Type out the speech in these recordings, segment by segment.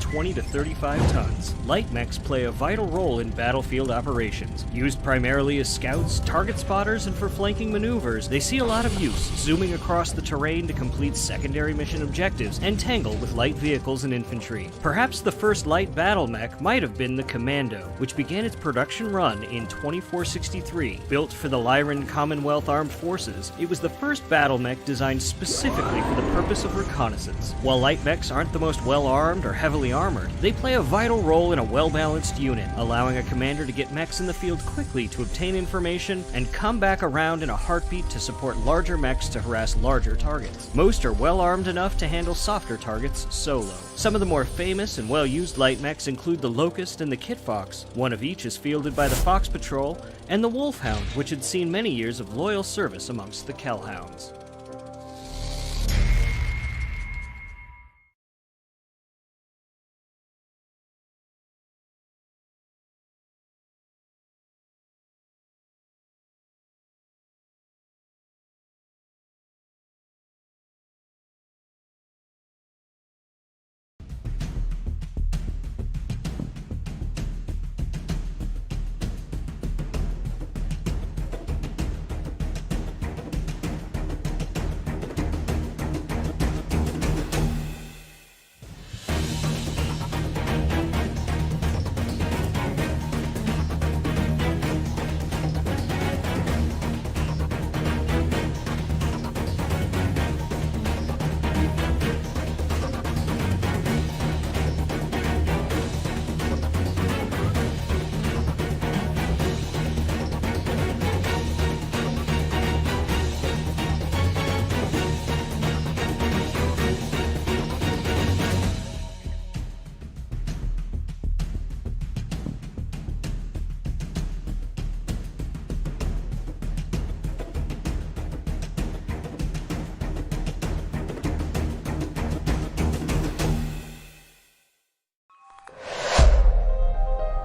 20 to 35 tons. Light mechs play a vital role in battlefield operations. Used primarily as scouts, target spotters, and for flanking maneuvers, they see a lot of use, zooming across the terrain to complete secondary mission objectives and tangle with light vehicles and infantry. Perhaps the first light battle mech might have been the Commando, which began its production run in 2463. Built for the Lyran Commonwealth Armed Forces, it was the first battle mech designed specifically for the purpose of reconnaissance. While light mechs aren't the most well-armed or heavily armored, they play a vital role in a well-balanced unit, allowing a commander to get mechs in the field quickly to obtain information and come back around in a heartbeat to support larger mechs to harass larger targets. Most are well-armed enough to handle softer targets solo. Some of the more famous and well-used light mechs include the Locust and the Kit Fox. One of each is fielded by the Fox Patrol, and the Wolfhound, which had seen many years of loyal service amongst the Kellhounds.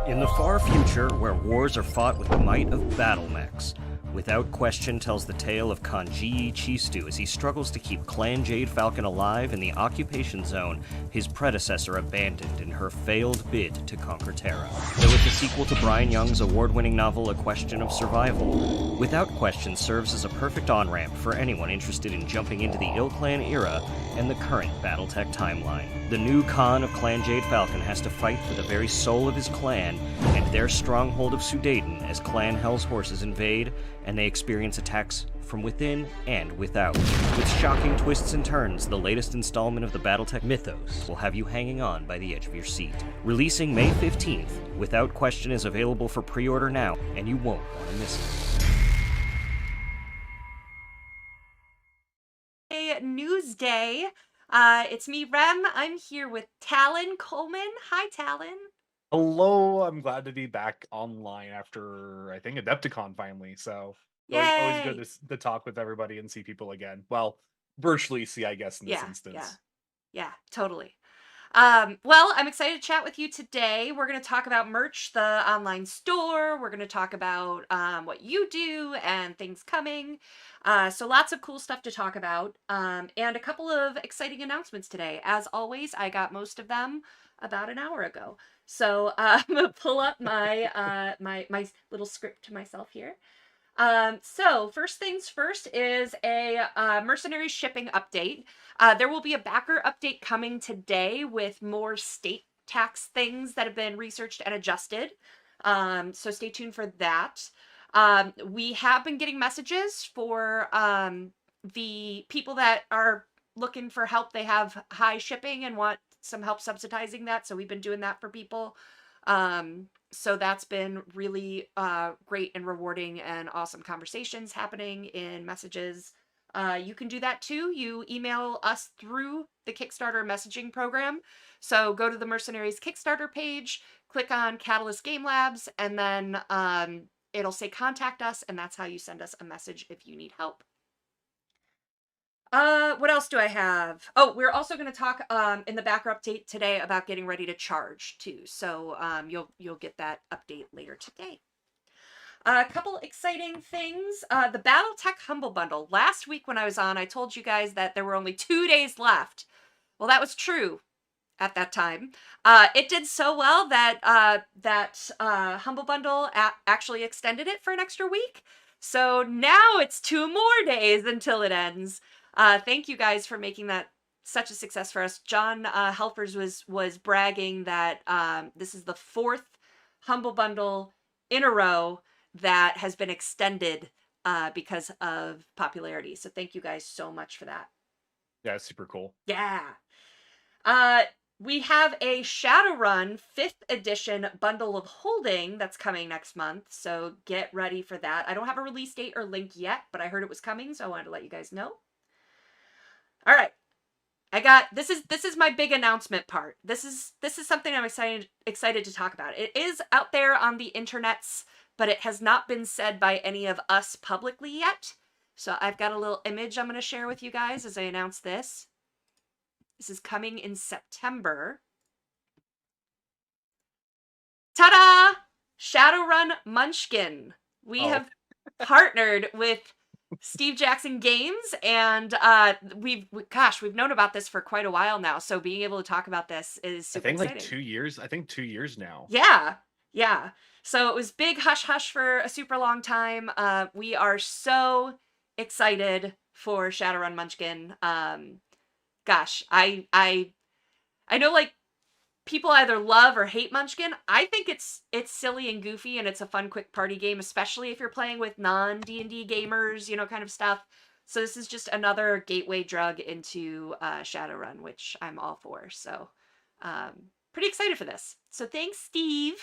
In the far future, where wars are fought with the might of battle mechs, Without Question tells the tale of Kanji Chistu as he struggles to keep Clan Jade Falcon alive in the occupation zone his predecessor abandoned in her failed bid to conquer Terra. Though it's a sequel to Brian Young's award-winning novel A Question of Survival, Without Question serves as a perfect on-ramp for anyone interested in jumping into the Ill Clan era and the current Battletech timeline. The new Khan of Clan Jade Falcon has to fight for the very soul of his clan and their stronghold of Sudaden as Clan Hell's horses invade, and they experience attacks from within and without. With shocking twists and turns, the latest installment of the Battletech mythos will have you hanging on by the edge of your seat. Releasing May 15th, Without Question is available for pre-order now, and you won't want to miss it. Hey, Newsday. It's me, Rem. I'm here with Talon Coleman. Hi, Talon. Hello, I'm glad to be back online after, I think, Adepticon finally, so always good to talk with everybody and see people again. Well, virtually see, I guess, in this instance. Yeah, totally. Well, I'm excited to chat with you today. We're going to talk about merch, the online store. We're going to talk about what you do and things coming. So lots of cool stuff to talk about, and a couple of exciting announcements today. As always, I got most of them about an hour ago. So I'm gonna pull up my my little script to myself here. So first things first is a mercenary shipping update. There will be a backer update coming today with more state tax things that have been researched and adjusted. So stay tuned for that. We have been getting messages for the people that are looking for help. They have high shipping and want some help subsidizing that. So we've been doing that for people. So that's been really great and rewarding and awesome conversations happening in messages. You can do that too. You email us through the Kickstarter messaging program. So go to the Mercenaries Kickstarter page, click on Catalyst Game Labs, and then it'll say contact us, and that's how you send us a message if you need help. What else do I have? Oh, we're also going to talk in the backer update today about getting ready to charge too. So you'll get that update later today. A couple exciting things. The Battletech Humble Bundle. Last week when I was on, I told you guys that there were only 2 days left. Well, that was true. at that time. It did so well that Humble Bundle actually extended it for an extra week. So now it's 2 more days until it ends. Thank you guys for making that such a success for us. John Helfers was bragging that this is the 4th Humble Bundle in a row that has been extended because of popularity. So thank you guys so much for that. Yeah, it's super cool. Yeah. We have a Shadowrun 5th edition bundle of holding that's coming next month, so get ready for that. I don't have a release date or link yet, but I heard it was coming, so I wanted to let you guys know. All right. This is my big announcement part. This is something I'm excited to talk about. It is out there on the internets, but it has not been said by any of us publicly yet. So I've got a little image I'm going to share with you guys as I announce this. This is coming in September. Ta-da! Shadowrun Munchkin. We have partnered with Steve Jackson Games, and we've known about this for quite a while now. So being able to talk about this is super exciting. Like 2 years. I think 2 years now. Yeah. So it was big hush hush for a super long time. We are so excited for Shadowrun Munchkin. Gosh, I know like people either love or hate Munchkin. I think it's silly and goofy, and it's a fun quick party game, especially if you're playing with non D&D gamers, kind of stuff. So this is just another gateway drug into Shadowrun, which I'm all for. So pretty excited for this. So thanks, Steve.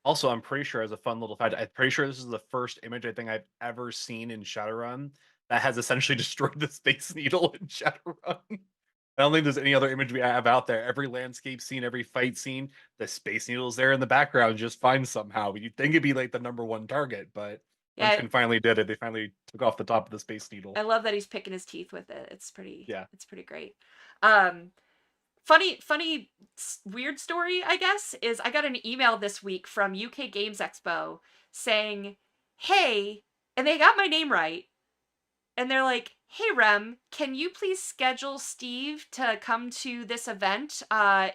Also, I'm pretty sure, as a fun little fact, I'm pretty sure this is the first image I think I've ever seen in Shadowrun that has essentially destroyed the Space Needle in Shadowrun. I don't think there's any other image we have out there. Every landscape scene, every fight scene, the Space Needle's there in the background just fine somehow. You'd think it'd be like the #1 target, but Munchkin finally did it. They finally took off the top of the Space Needle. I love that he's picking his teeth with it. It's pretty great. Funny weird story, I guess, is I got an email this week from UK Games Expo saying, hey, and they got my name right, and they're like, hey, Rem, can you please schedule Steve to come to this event?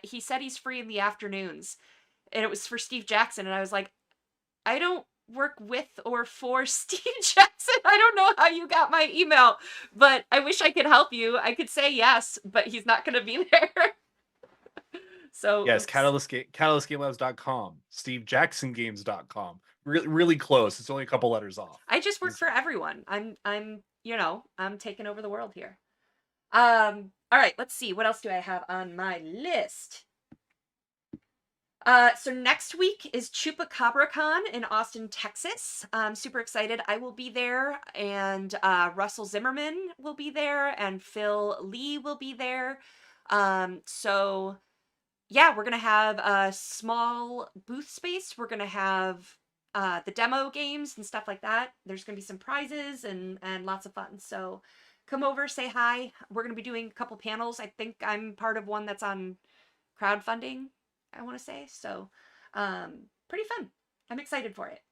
He said he's free in the afternoons. And it was for Steve Jackson. And I was like, I don't work with or for Steve Jackson. I don't know how you got my email, but I wish I could help you. I could say yes, but he's not going to be there. So yes, CatalystGameLabs.com, SteveJacksonGames.com. Really close. It's only a couple letters off. I just work for everyone. I'm taking over the world here. All right, let's see. What else do I have on my list? So next week is ChupacabraCon in Austin, Texas. I'm super excited. I will be there, and Russell Zimmerman will be there, and Phil Lee will be there. So yeah, we're gonna have a small booth space. We're gonna have the demo games and stuff like that. There's gonna be some prizes and lots of fun. So come over, say hi. We're gonna be doing a couple panels. I think I'm part of one that's on crowdfunding, I want to say. So pretty fun. I'm excited for it.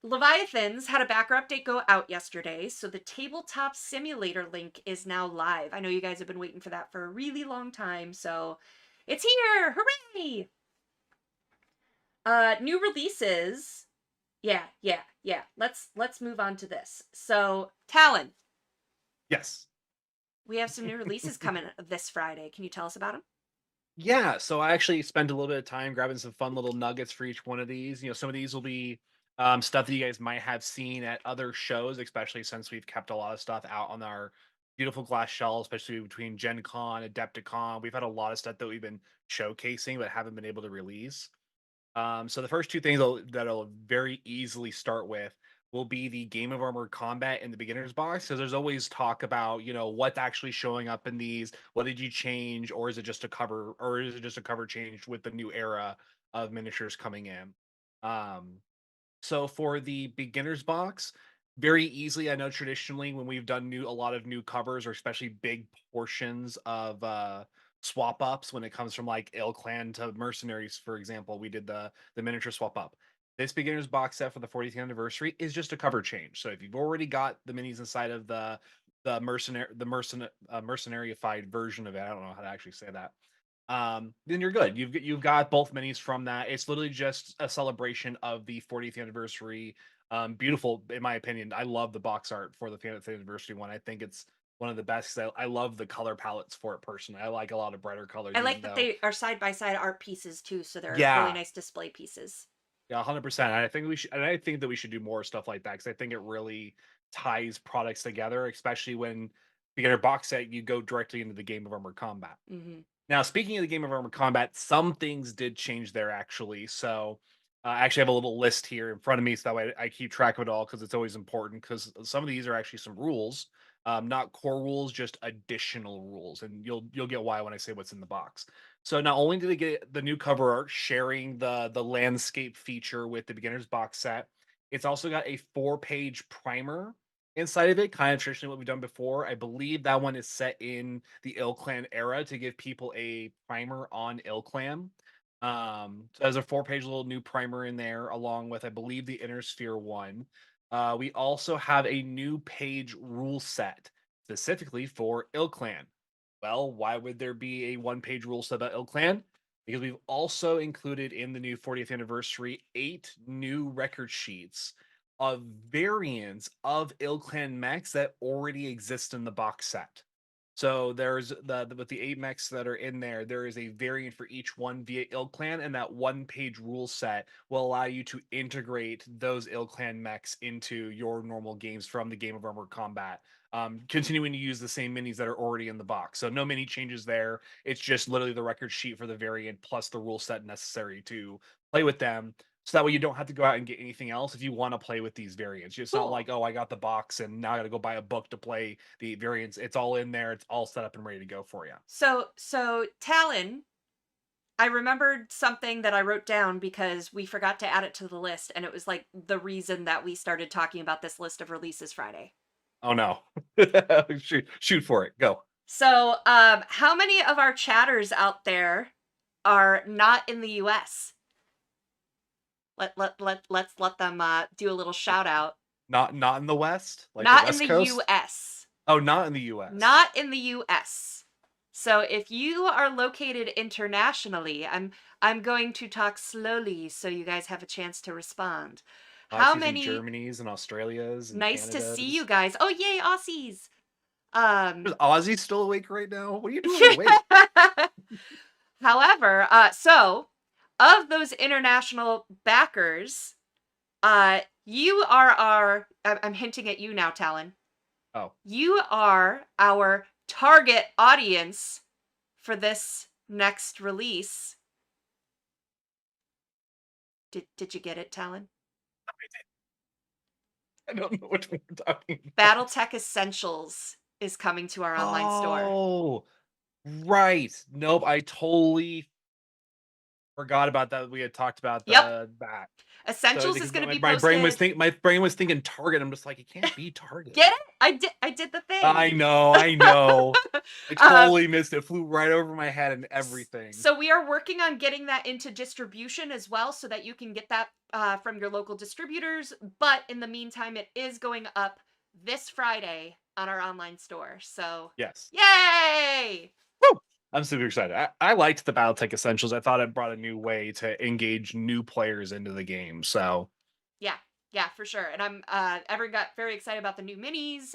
Leviathans had a backer update go out yesterday, so the Tabletop Simulator link is now live. I know you guys have been waiting for that for a really long time, so it's here! Hooray! New releases. Yeah. Let's move on to this. So, Talon. Yes. We have some new releases coming this Friday. Can you tell us about them? Yeah, so I actually spent a little bit of time grabbing some fun little nuggets for each one of these. Some of these will be stuff that you guys might have seen at other shows, especially since we've kept a lot of stuff out on our beautiful glass shelves, especially between Gen Con, Adepticon. We've had a lot of stuff that we've been showcasing but haven't been able to release. So the first two things that'll very easily start with will be the Game of Armored Combat in the beginner's box. So there's always talk about, what's actually showing up in these. What did you change, or is it just a cover, change with the new era of miniatures coming in? So for the beginner's box, very easily, I know traditionally when we've done a lot of new covers, or especially big portions of swap ups, when it comes from like ill clan to mercenaries, for example, we did the miniature swap up. This beginner's box set for the 40th anniversary is just a cover change. So if you've already got the minis inside of the mercenarified version of it. I don't know how to actually say that. Then you're good. You've got both minis from that. It's literally just a celebration of the 40th anniversary. Beautiful, in my opinion. I love the box art for the 40th anniversary one. I think it's one of the best. I love the color palettes for it personally. I like a lot of brighter colors, I even like that though, they are side by side art pieces too, so they're really yeah, nice display pieces. yeah, 100%. I think we should, and I think that we should do more stuff like that because I think it really ties products together, especially when beginner box set you go directly into the game of armored combat. Hmm. Now, speaking of the game of armored combat, some things did change there actually. So I actually have a little list here in front of me, so that way I keep track of it all because it's always important. Because some of these are actually some rules, not core rules, just additional rules, and you'll get why when I say what's in the box. So not only did they get the new cover art sharing the landscape feature with the beginner's box set, it's also got a 4-page primer inside of it, kind of traditionally what we've done before. I believe that one is set in the Ilclan era to give people a primer on Ilclan. So there's a 4-page little new primer in there, along with I believe the Inner Sphere one. We also have a new page rule set specifically for Ilclan. Well, why would there be a 1-page rule set about Ilclan? Because we've also included in the new 40th anniversary 8 new record sheets of variants of Ilclan mechs that already exist in the box set. So there's with the 8 mechs that are in there, there is a variant for each one via Ilclan, and that 1-page rule set will allow you to integrate those Ilclan mechs into your normal games from the Game of Armored Combat. Continuing to use the same minis that are already in the box. So no mini changes there. It's just literally the record sheet for the variant plus the rule set necessary to play with them. So that way you don't have to go out and get anything else if you want to play with these variants. It's not Cool. like, oh, I got the box and now I got to go buy a book to play the variants. It's all in there. It's all set up and ready to go for you. So Talon, I remembered something that I wrote down because we forgot to add it to the list, and it was like the reason that we started talking about this list of releases Friday. Oh no. Shoot for it. Go. So, how many of our chatters out there are not in the US? Let's let them do a little shout out. Not in the West, like the Not in West the Coast. US. Oh, not in the US. Not in the US. So if you are located internationally, I'm going to talk slowly so you guys have a chance to respond. How Aussies and many Germanys and Australias and Nice to see you Canadas. guys. Oh yay, Aussies. Is Ozzy still awake right now? What are you doing awake? However, so of those international backers, you are I'm hinting at you now, Talon. Oh. You are our target audience for this next release. Did you get it, Talon? I don't know what we're talking about. BattleTech Essentials is coming to our online store. Oh, right. Nope, I totally forgot about that. We had talked about Yep. that. Essentials So is going to be my posted. my brain was thinking Target. I'm just like, it can't be Target. Get it? I did the thing. I know. I totally missed it. Flew right over my head and everything. So we are working on getting that into distribution as well, so that you can get that from your local distributors. But in the meantime, it is going up this Friday on our online store. So Yes. yay! Woo! I'm super excited. I liked the BattleTech Essentials. I thought it brought a new way to engage new players into the game. So Yeah, for sure. And I'm got very excited about the new minis,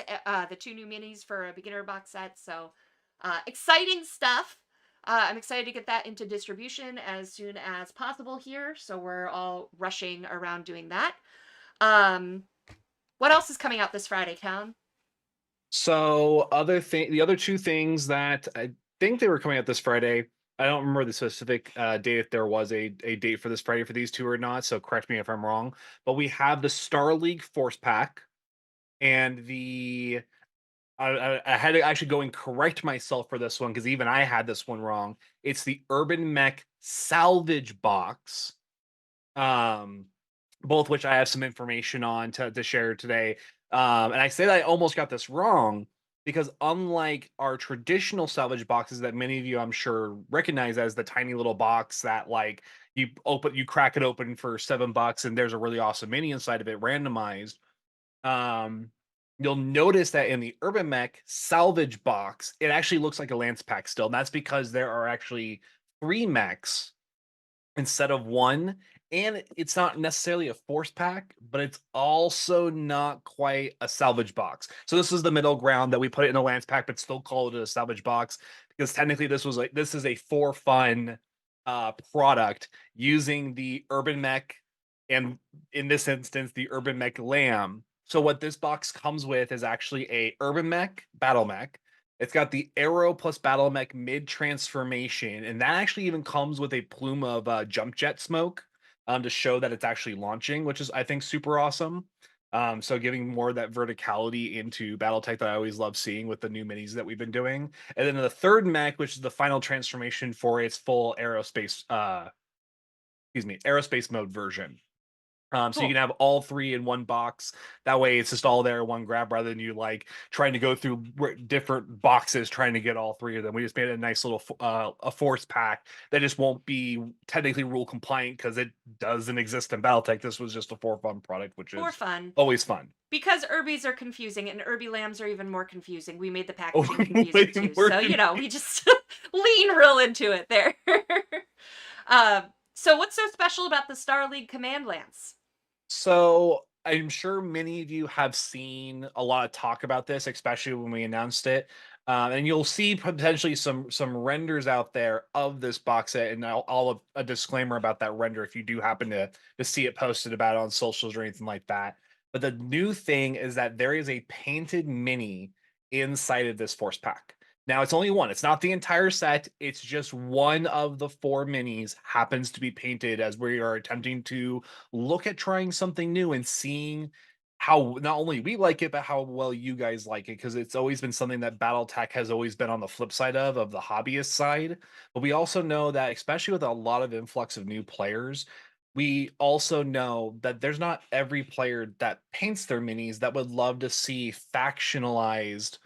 the 2 new minis for a beginner box set. So exciting stuff. I'm excited to get that into distribution as soon as possible here. So we're all rushing around doing that. What else is coming out this Friday, Town? So the other 2 things that I think they were coming out this Friday. I don't remember the specific date if there was a date for this Friday for these 2 or not. So correct me if I'm wrong. But we have the Star League Force Pack and the I had to actually go and correct myself for this one because even I had this one wrong. It's the Urban Mech Salvage Box. Both which I have some information on to share today. And I say that I almost got this wrong because unlike our traditional salvage boxes that many of you I'm sure recognize as the tiny little box that like you crack it open for $7 and there's a really awesome mini inside of it randomized. you'll notice that in the Urban Mech salvage box, it actually looks like a Lance pack still. And that's because there are actually 3 mechs instead of 1. And it's not necessarily a force pack, but it's also not quite a salvage box. So this is the middle ground that we put it in a Lance pack, but still call it a salvage box because technically this is a for fun product using the Urban Mech and in this instance the Urban Mech Lamb. So what this box comes with is actually a Urban Mech Battle Mech. It's got the Arrow plus Battle Mech mid transformation, and that actually even comes with a plume of jump jet smoke to show that it's actually launching, which is I think super awesome. So giving more of that verticality into BattleTech that I always love seeing with the new minis that we've been doing. And then the third mech, which is the final transformation for its full aerospace mode version. So you Cool. can have all 3 in one box. That way, it's just all there in one grab rather than you like trying to go through different boxes trying to get all 3 of them. We just made a nice little a force pack that just won't be technically rule compliant because it doesn't exist in BattleTech. This was just a for fun product, which For is fun. always fun. Because Urbies are confusing and Urbie Lambs are even more confusing. We made the Oh, packaging way confusing too. more So, we just lean real into it there. So what's so special about the Star League Command Lance? So I'm sure many of you have seen a lot of talk about this, especially when we announced it. And you'll see potentially some renders out there of this box set, and I'll have a disclaimer about that render if you do happen to see it posted about it on socials or anything like that. But the new thing is that there is a painted mini inside of this force pack. Now it's only one. It's not the entire set. It's just one of the 4 minis happens to be painted as we are attempting to look at trying something new and seeing how not only we like it, but how well you guys like it. Because it's always been something that BattleTech has always been on the flip side of the hobbyist side. But we also know that, especially with a lot of influx of new players, we also know that there's not every player that paints their minis that would love to see factionalized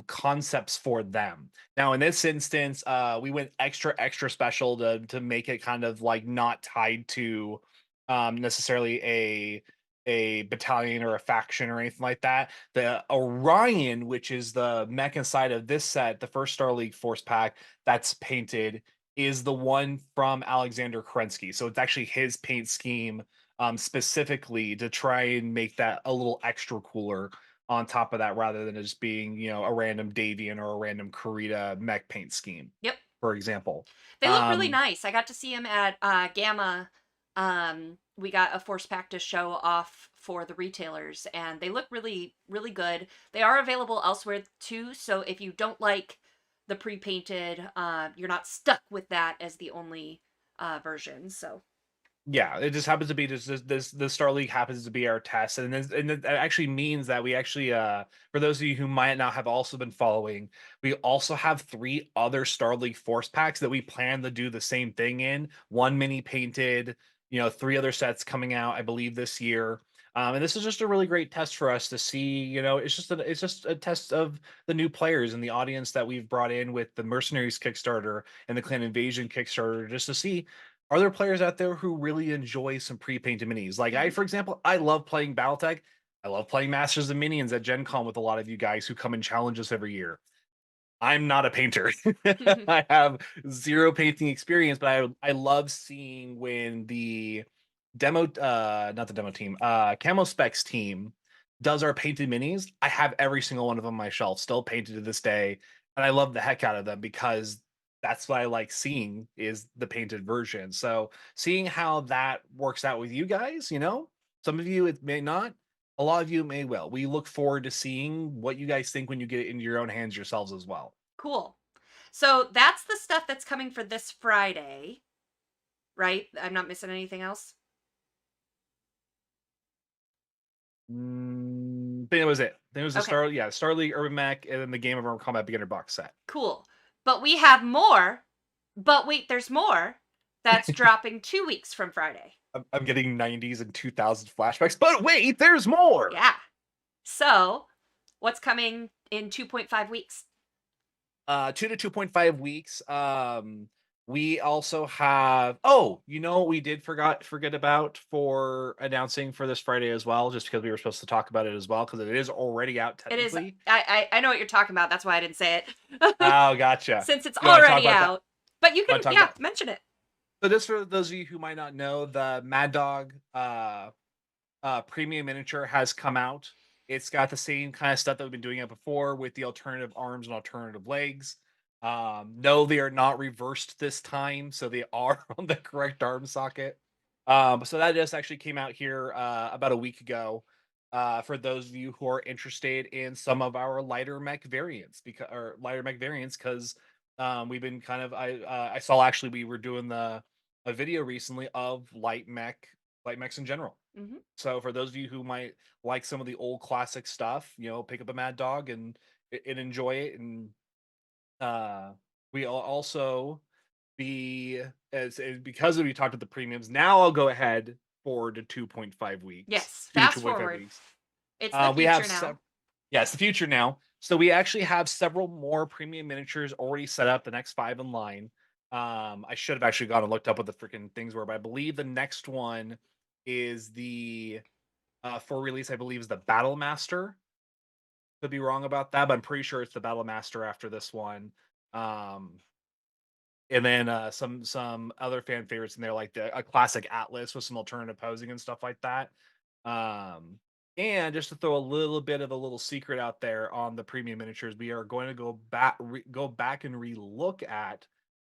concepts for them. Now in this instance, we went extra special to make it kind of like not tied to necessarily a battalion or a faction or anything like that. The Orion, which is the mech inside of this set, the first Star League Force pack that's painted, is the one from Alexander Kerensky. So it's actually his paint scheme specifically to try and make that a little extra cooler on top of that rather than just being, a random Davian or a random Karita mech paint scheme, Yep. for example. They look really Um, nice. I got to see them at Gamma. We got a force pack to show off for the retailers, and they look really, really good. They are available elsewhere too, so if you don't like the pre-painted, you're not stuck with that as the only version. So yeah, it just happens to be this the Star League happens to be our test, and that actually means that we actually for those of you who might not have also been following, we also have 3 other Star League Force packs that we plan to do the same thing in. One mini painted, 3 other sets coming out, I believe, this year. And this is just a really great test for us to see. It's just a test of the new players and the audience that we've brought in with the Mercenaries Kickstarter and the Clan Invasion Kickstarter, just to see are there players out there who really enjoy some pre-painted minis? Like mhm. for example, I love playing BattleTech. I love playing Masters of Minions at Gen Con with a lot of you guys who come and challenge us every year. I'm not a painter. I have 0 painting experience, but I love seeing when the not the demo team, Camo Specs team does our painted minis. I have every single one of them on my shelf, still painted to this day, and I love the heck out of them because that's what I like seeing is the painted version. So seeing how that works out with you guys, some of you it may not, a lot of you may well. We look forward to seeing what you guys think when you get it into your own hands yourselves as well. Cool. So that's the stuff that's coming for this Friday, right? I'm not missing anything else. I think that was it. I think it was the Okay. Star League Urban Mech, and then the Game of Armor Combat Beginner box set. Cool. But we have more. But wait, there's more. That's dropping 2 weeks from Friday. I'm getting 90s and 2000s flashbacks, but wait, there's more. Yeah. So, what's coming in 2.5 weeks? 2 to 2.5 weeks. We also have oh, you know what we did forget about for announcing for this Friday as well, just because we were supposed to talk about it as well, because it is already out It is. technically. I know what you're talking about. That's why I didn't say it. Oh, gotcha. Since it's You wanna talk already about that? out. But you can, Wanna talk yeah, about mention it. so just for those of you who might not know, the Mad Dog, premium miniature has come out. It's got the same kind of stuff that we've been doing it before with the alternative arms and alternative legs. No, they are not reversed this time, so they are on the correct arm socket. So that just actually came out here about a week ago. For those of you who are interested in some of our lighter mech variants, because we've been kind of I saw actually we were doing a video recently of light mechs in general. Hmm. So for those of you who might like some of the old classic stuff, pick up a Mad Dog and enjoy it. And uh, we'll also be as because we talked about the premiums. Now I'll go ahead forward to 2.5 weeks, Yes, 2 to 2.5 fast-forward. weeks. It's the We have future now. yeah, it's the future now. So we actually have several more premium miniatures already set up. The next 5 in line. I should have actually gone and looked up what the freaking things were, but I believe the next one is the for release. I believe is the Battle Master. Could be wrong about that, but I'm pretty sure it's the Battle Master after this one. Um, and then some other fan favorites in there, like a classic Atlas with some alternative posing and stuff like that. Um, and just to throw a little bit of a little secret out there on the premium miniatures, we are going to go back and relook at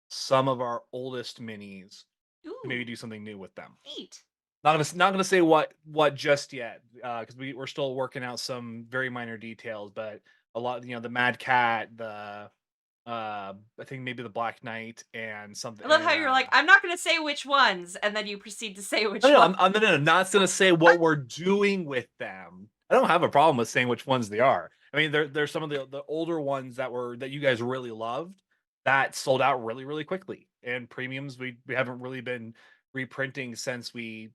some of our oldest minis to maybe Ooh, do something new with them. neat. Not gonna say what just yet, because we're still working out some very minor details, but a lot, the Mad Cat, I think maybe the Black Knight and something. I love how And you're like, I'm not going to say which ones, and then you proceed to say no, which no, ones. no, not gonna say what we're doing with them. I don't have a problem with saying which ones they are. I mean, there's some of the older ones that you guys really loved that sold out really really quickly, and premiums we haven't really been reprinting since we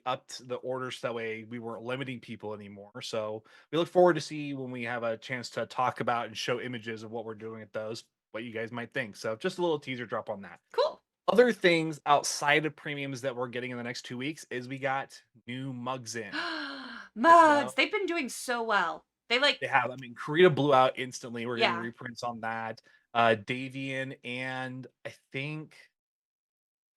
upped the orders, so that way we weren't limiting people anymore. So we look forward to see when we have a chance to talk about and show images of what we're doing at those, what you guys might think. So just a little teaser drop on that. Cool. Other things outside of premiums that we're getting in the next 2 weeks is we got new mugs in. As Mugs. well, They've been doing so well. They like, they have, I mean, Korea blew out instantly. We're getting yeah. reprints on that. Davian and I think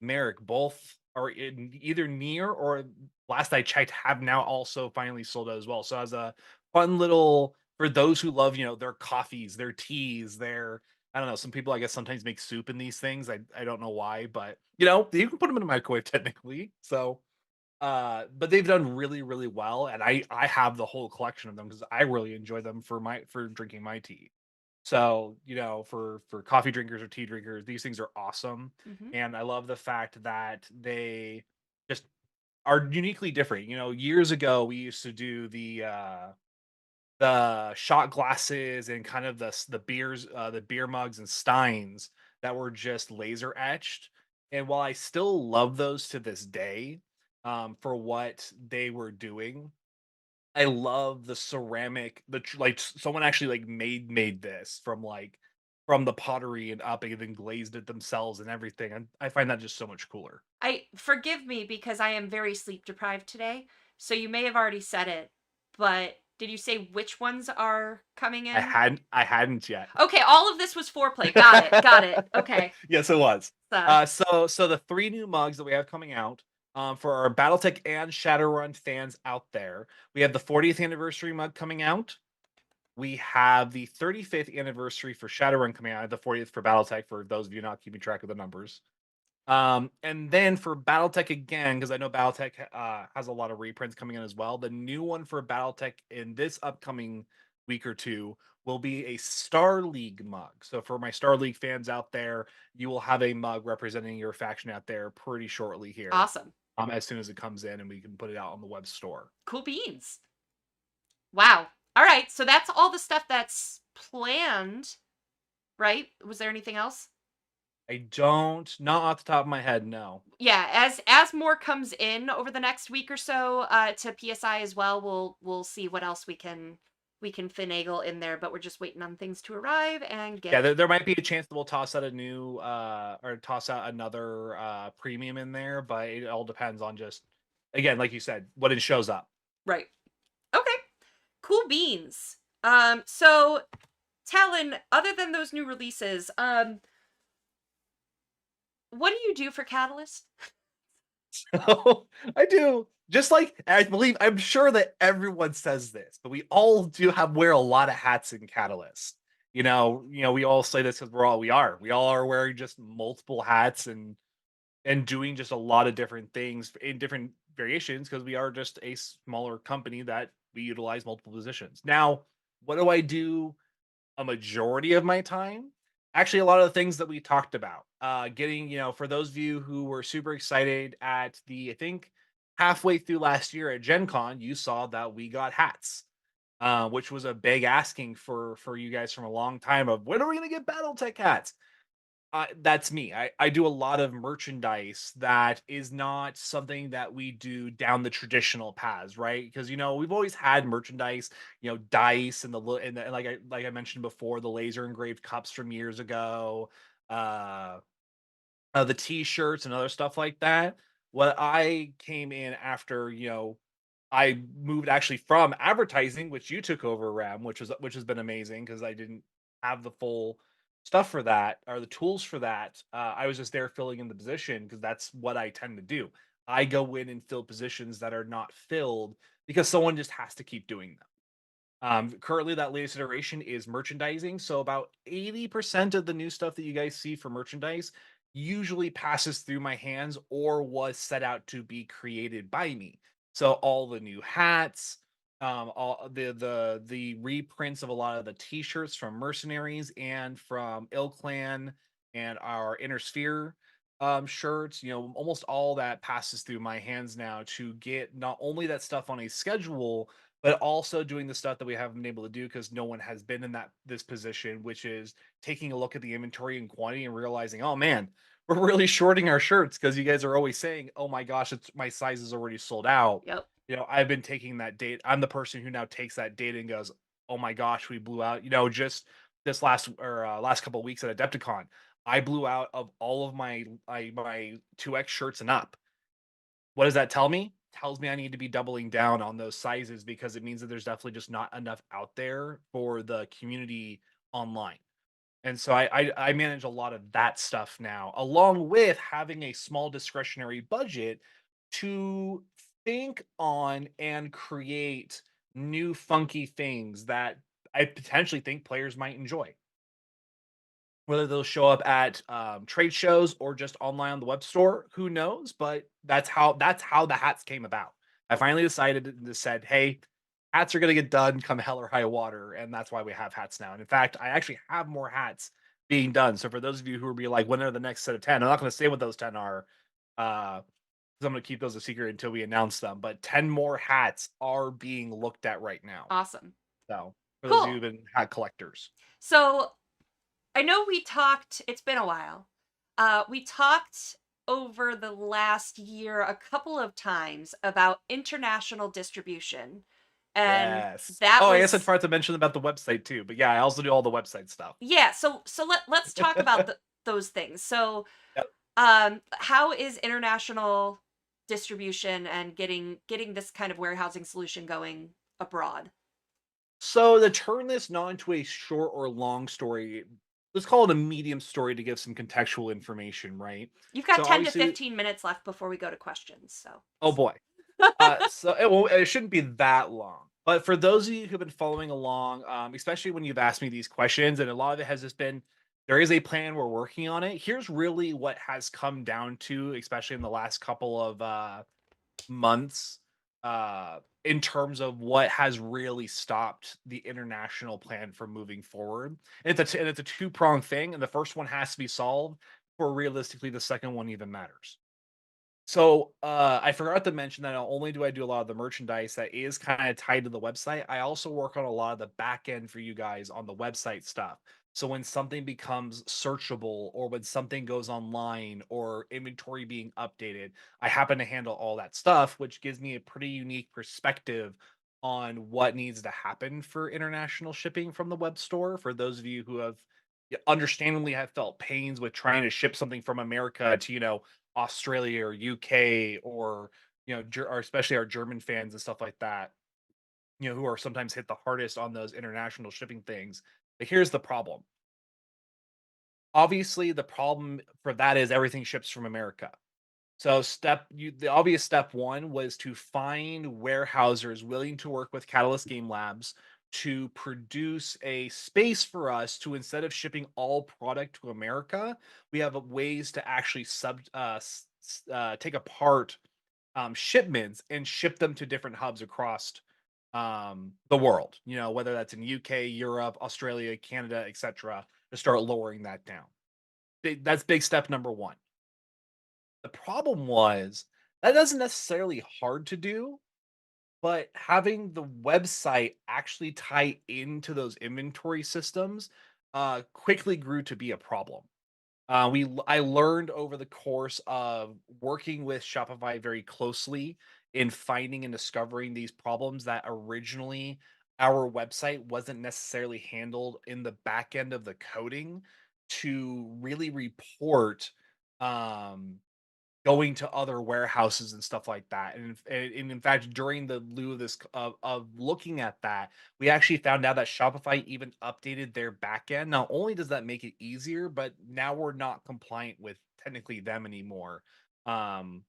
Merrick both are in either near or last I checked have now also finally sold out as well. So as a fun little for those who love, their coffees, their teas, their I don't know, some people I guess sometimes make soup in these things. I don't know why, but you can put them in a microwave technically. So but they've done really, really well. And I have the whole collection of them because I really enjoy them for drinking my tea. So, for coffee drinkers or tea drinkers, these things are awesome. Hmm. And I love the fact that they just are uniquely different. Years ago we used to do the shot glasses and kind of the beer mugs and steins that were just laser etched. And while I still love those to this day, for what they were doing, I love the ceramic, someone actually like made this from the pottery and up and then glazed it themselves and everything. And I find that just so much cooler. I forgive me because I am very sleep deprived today. So you may have already said it, but did you say which ones are coming in? I hadn't yet. Okay, all of this was foreplay. Got it. Got it. Okay. Yes, it was. So, So the three new mugs that we have coming out, for our BattleTech and Shadowrun fans out there, we have the 40th anniversary mug coming out. We have the 35th anniversary for Shadowrun coming out, the 40th for BattleTech, for those of you not keeping track of the numbers. And then for BattleTech again, because I know BattleTech has a lot of reprints coming in as well. The new one for BattleTech in this upcoming week or two will be a Star League mug. So for my Star League fans out there, you will have a mug representing your faction out there pretty shortly here. awesome. As soon as it comes in and we can put it out on the web store. Cool beans. Wow. All right. So that's all the stuff that's planned, right? Was there anything else? Not off the top of my head, no. Yeah, as more comes in over the next week or so to PSI as well, we'll see what else we can we can finagle in there, but we're just waiting on things to arrive and Yeah, get. there might be a chance that we'll toss out a new or toss out another premium in there, but it all depends on just, again, like you said, when it shows up. Right. Okay. Cool beans. So Talon, other than those new releases, what do you do for Catalyst? So I do, just like I'm sure that everyone says this, but we all do wear a lot of hats in Catalyst. We all say this because we all are wearing just multiple hats and doing just a lot of different things in different variations because we are just a smaller company that we utilize multiple positions. Now, what do I do a majority of my time? Actually, a lot of the things that we talked about. Getting, for those of you who were super excited at I think halfway through last year at Gen Con, you saw that we got hats. Which was a big asking for you guys from a long time of when are we gonna get BattleTech hats? That's me. I do a lot of merchandise that is not something that we do down the traditional paths, right? Because we've always had merchandise, dice and and like I mentioned before, the laser engraved cups from years ago, uh, the T-shirts and other stuff like that. What I came in after, I moved actually from advertising, which you took over, Ram, which has been amazing because I didn't have the full stuff for that or the tools for that. I was just there filling in the position because that's what I tend to do. I go in and fill positions that are not filled because someone just has to keep doing them. Currently, that latest iteration is merchandising. So about 80% of the new stuff that you guys see for merchandise usually passes through my hands or was set out to be created by me. So all the new hats, all the reprints of a lot of the t-shirts from Mercenaries and from Ill Clan and our Inner Sphere shirts, almost all that passes through my hands now to get not only that stuff on a schedule but also doing the stuff that we haven't been able to do because no one has been in this position, which is taking a look at the inventory and quantity and realizing, oh man, we're really shorting our shirts because you guys are always saying, oh my gosh, my size is already sold out. Yep. I've been taking that date. I'm the person who now takes that data and goes, oh my gosh, we blew out. Just this last couple of weeks at Adepticon, I blew out of all of my 2X shirts and up. What does that tell me? Tells me I need to be doubling down on those sizes because it means that there's definitely just not enough out there for the community online. And so I manage a lot of that stuff now, along with having a small discretionary budget to think on and create new funky things that I potentially think players might enjoy. Whether they'll show up at trade shows or just online on the web store, who knows? But that's how the hats came about. I finally decided and said, "Hey, hats are gonna get done come hell or high water," and that's why we have hats now. And in fact, I actually have more hats being done. So for those of you who will be like, "When are the next set of 10?" I'm not going to say what those 10 are, because I'm going to keep those a secret until we announce them. But 10 more hats are being looked at right now. Awesome. So for those of you Cool. who've been hat collectors. So I know we talked, it's been a while. We talked over the last year a couple of times about international distribution. And Yes. that Oh, I guess I was forgot to mention about the website too, but yeah, I also do all the website stuff. yeah, so let's talk about those things. So Yep. how is international distribution and getting this kind of warehousing solution going abroad? So to turn this not into a short or long story, let's call it a medium story to give some contextual information, right? You've got So 10 to obviously, 15 minutes left before we go to questions, so oh boy. So it shouldn't be that long. But for those of you who've been following along, especially when you've asked me these questions, and a lot of it has just been there is a plan, we're working on it. Here's really what has come down to, especially in the last couple of months, in terms of what has really stopped the international plan from moving forward. And it's a two-pronged thing, and the first one has to be solved for realistically the second one even matters. So, I forgot to mention that not only do I do a lot of the merchandise that is kind of tied to the website, I also work on a lot of the back end for you guys on the website stuff. So when something becomes searchable or when something goes online or inventory being updated, I happen to handle all that stuff, which gives me a pretty unique perspective on what needs to happen for international shipping from the web store. For those of you who have understandably have felt pains with trying to ship something from America to, Australia or UK or, or especially our German fans and stuff like that, who are sometimes hit the hardest on those international shipping things. But here's the problem. Obviously, the problem for that is everything ships from America. So the obvious step one was to find warehousers willing to work with Catalyst Game Labs to produce a space for us to, instead of shipping all product to America, we have ways to actually take apart shipments and ship them to different hubs across the world. Whether that's in UK, Europe, Australia, Canada, etc. To start lowering that down. That's big step number one. The problem was that isn't necessarily hard to do, but having the website actually tie into those inventory systems quickly grew to be a problem. I learned over the course of working with Shopify very closely in finding and discovering these problems that originally our website wasn't necessarily handled in the back end of the coding to really report um going to other warehouses and stuff like that. And in fact, during the lieu of this of looking at that, we actually found out that Shopify even updated their backend. Not only does that make it easier, but now we're not compliant with technically them anymore. Um,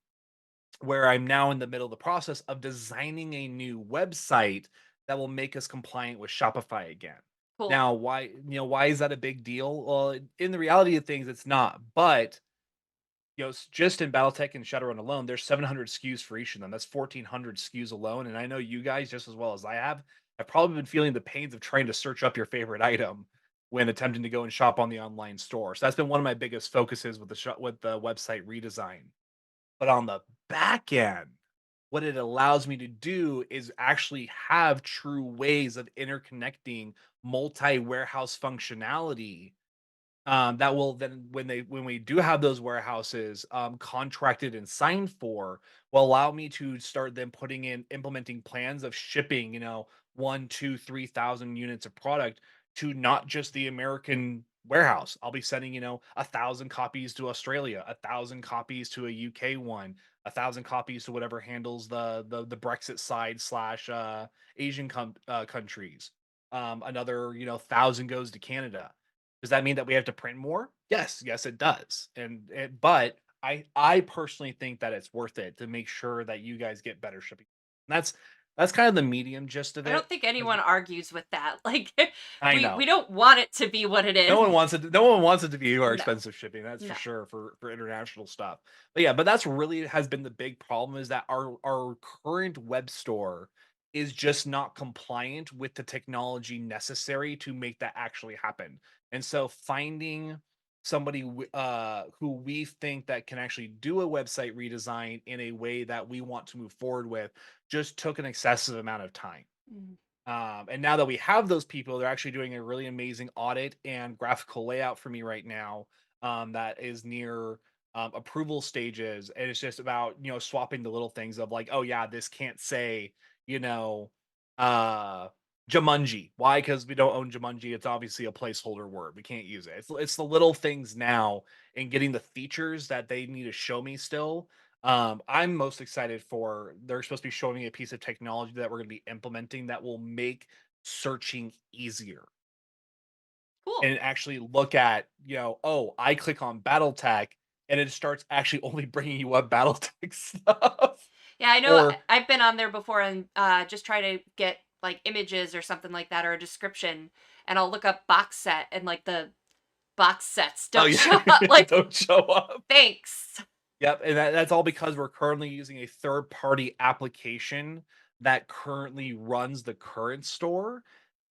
where I'm now in the middle of the process of designing a new website that will make us compliant with Shopify again. Cool. Now, why is that a big deal? Well, in the reality of things, it's not, but just in BattleTech and Shadowrun alone, there's 700 SKUs for each of them. That's 1,400 SKUs alone. And I know you guys, just as well as I have probably been feeling the pains of trying to search up your favorite item when attempting to go and shop on the online store. So that's been one of my biggest focuses with the website redesign. But on the back end, what it allows me to do is actually have true ways of interconnecting multi-warehouse functionality that will then, when we do have those warehouses contracted and signed for, will allow me to start then implementing plans of shipping, 1, 2, 3,000 units of product to not just the American warehouse. I'll be sending 1,000 copies to Australia, 1,000 copies to a UK one, 1,000 copies to whatever handles the Brexit side slash Asian countries. Another 1,000 goes to Canada. Does that mean that we have to print more? Yes, it does. But I personally think that it's worth it to make sure that you guys get better shipping. And that's kind of the medium gist of I don't it. think anyone argues with that. Like I we know. don't want it to be what it is. No one wants it. No one wants it to be more No. expensive shipping. That's for No. sure for international stuff. But yeah, but that's really has been the big problem is that our current web store is just not compliant with the technology necessary to make that actually happen. And so finding somebody who we think that can actually do a website redesign in a way that we want to move forward with just took an excessive amount of time. Mm. And now that we have those people, they're actually doing a really amazing audit and graphical layout for me right now. That is near approval stages, and it's just about swapping the little things of like, oh yeah, this can't say you know uh Jumanji. Why? Because we don't own Jumanji. It's obviously a placeholder word. We can't use it. It's the little things now and getting the features that they need to show me still. I'm most excited for they're supposed to be showing me a piece of technology that we're going to be implementing that will make searching easier Cool. and actually look at, oh, I click on BattleTech and it starts actually only bringing you up BattleTech stuff. Yeah, I know Or, I've been on there before and just try to get like images or something like that or a description and I'll look up box set and like the box sets oh, don't yeah, show up like don't show up. thanks. Yep, and that's all because we're currently using a third-party application that currently runs the current store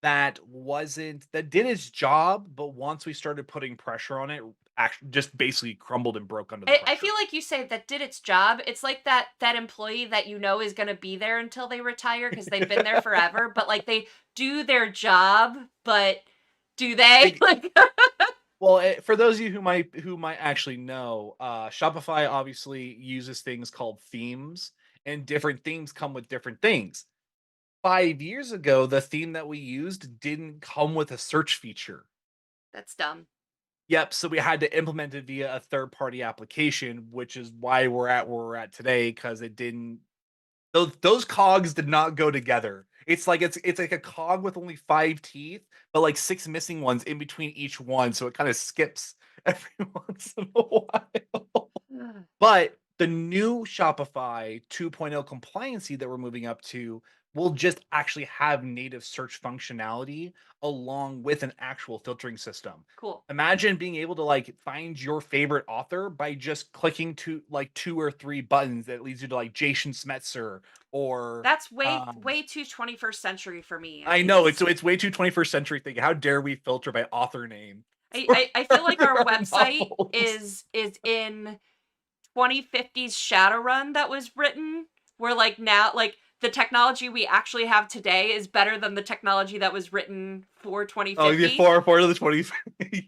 that did its job, but once we started putting pressure on it, actually just basically crumbled and broke under the I pressure. feel like you say that did its job. It's like that employee that you know is going to be there until they retire because they've been there forever, but like they do their job, but do they? They Like well, for those of you who might actually know, Shopify obviously uses things called themes, and different themes come with different things. 5 years ago, the theme that we used didn't come with a search feature. That's dumb. Yep, so we had to implement it via a third-party application, which is why we're at where we're at today, because it didn't those cogs did not go together. It's like a cog with only 5 teeth, but, like, 6 missing ones in between each one, so it kinda skips every once in a while. Ugh. But the new Shopify 2.0 compliancy that we're moving up to will just actually have native search functionality along with an actual filtering system. Cool. Imagine being able to like find your favorite author by just clicking to like 2 or 3 buttons that leads you to like Jason Smetzer or That's way um way too 21st century for me, at I know least. it's way too 21st century thing. How dare we filter by author name I, for, I, I feel like our our website novels? is in 2050s Shadowrun that was written, where like now like the technology we actually have today is better than the technology that was written for Oh, yeah, 2050. for the 20.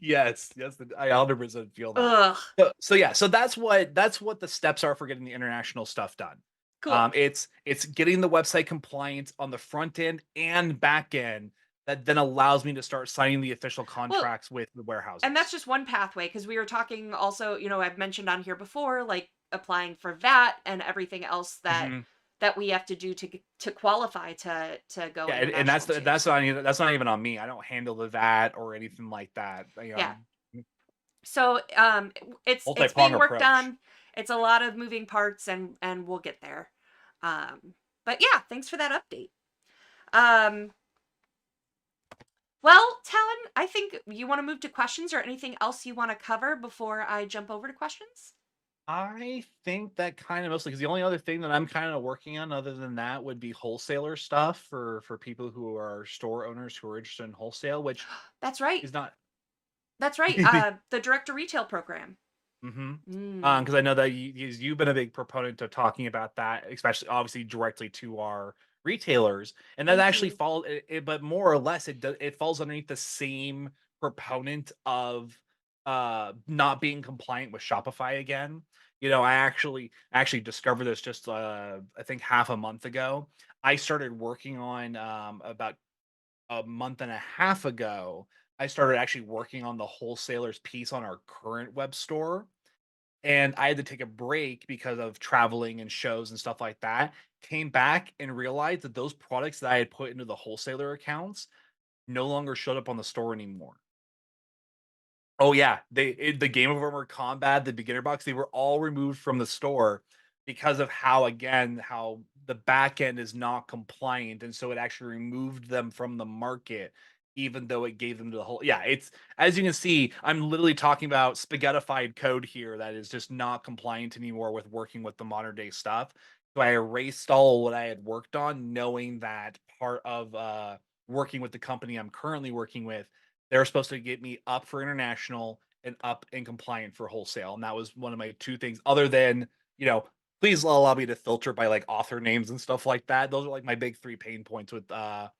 Yes, yes, I 100% feel that. Ugh. So yeah, so that's what the steps are for getting the international stuff done. Cool. It's getting the website compliant on the front end and back end that then allows me to start signing the official Well, contracts with the and that's warehouses. just one pathway, because we were talking also, I've mentioned on here before, like applying for VAT and everything else Mhm. that we have to do to qualify to go Yeah, and international too. that's not even on me. I don't handle the VAT or anything like that. Yeah. So it's Multi-prong being worked approach. on. It's a lot of moving parts, and we'll get there. But yeah, thanks for that update. Um, well, Talon, I think you want to move to questions or anything else you want to cover before I jump over to questions? I think that kind of mostly because the only other thing that I'm kind of working on other than that would be wholesaler stuff for people who are store owners who are interested in wholesale, which That's right. is not. That's right. The direct to retail program. Mhm. Mm, 'Cause I know that you've been a big proponent of talking about that, especially obviously directly to our retailers, and that thank actually you. fall but more or less it falls underneath the same proponent of, not being compliant with Shopify again. I actually discovered this just, I think half a month ago. I started working on, about a month and a half ago, I started actually working on the wholesalers piece on our current web store, and I had to take a break because of traveling and shows and stuff like that. Came back and realized that those products that I had put into the wholesaler accounts no longer showed up on the store anymore. Oh yeah, the Game of Armor Combat, the beginner box, they were all removed from the store because of how the back end is not compliant, and so it actually removed them from the market, even though it gave them to the whole. Yeah, it's as you can see, I'm literally talking about spaghettified code here that is just not compliant anymore with working with the modern day stuff. So I erased all what I had worked on, knowing that part of working with the company I'm currently working with, they were supposed to get me up for international and up and compliant for wholesale, and that was one of my 2 things other than, you know, please allow me to filter by, like, author names and stuff like that. Those are, like, my big 3 pain points with, that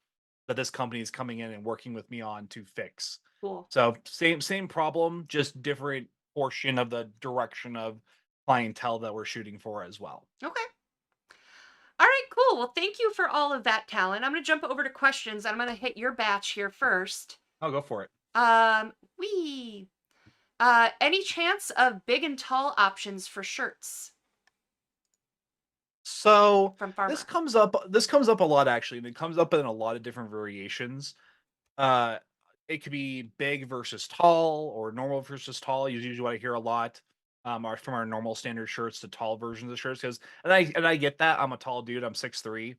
this company is coming in and working with me on to fix. Cool. So, same problem, just different portion of the direction of clientele that we're shooting for as well. Okay. All right, cool. Well, thank you for all of that, Talon. I'm going to jump over to questions. I'm going to hit your batch here first. I'll go for it. We any chance of big and tall options for shirts So, from this Farmer? comes up a lot, actually, and it comes up in a lot of different variations. Uh, it could be big versus tall or normal versus tall is usually what I hear a lot. Are from our normal standard shirts to tall versions of shirts because and I get that I'm a tall dude. I'm 6'3"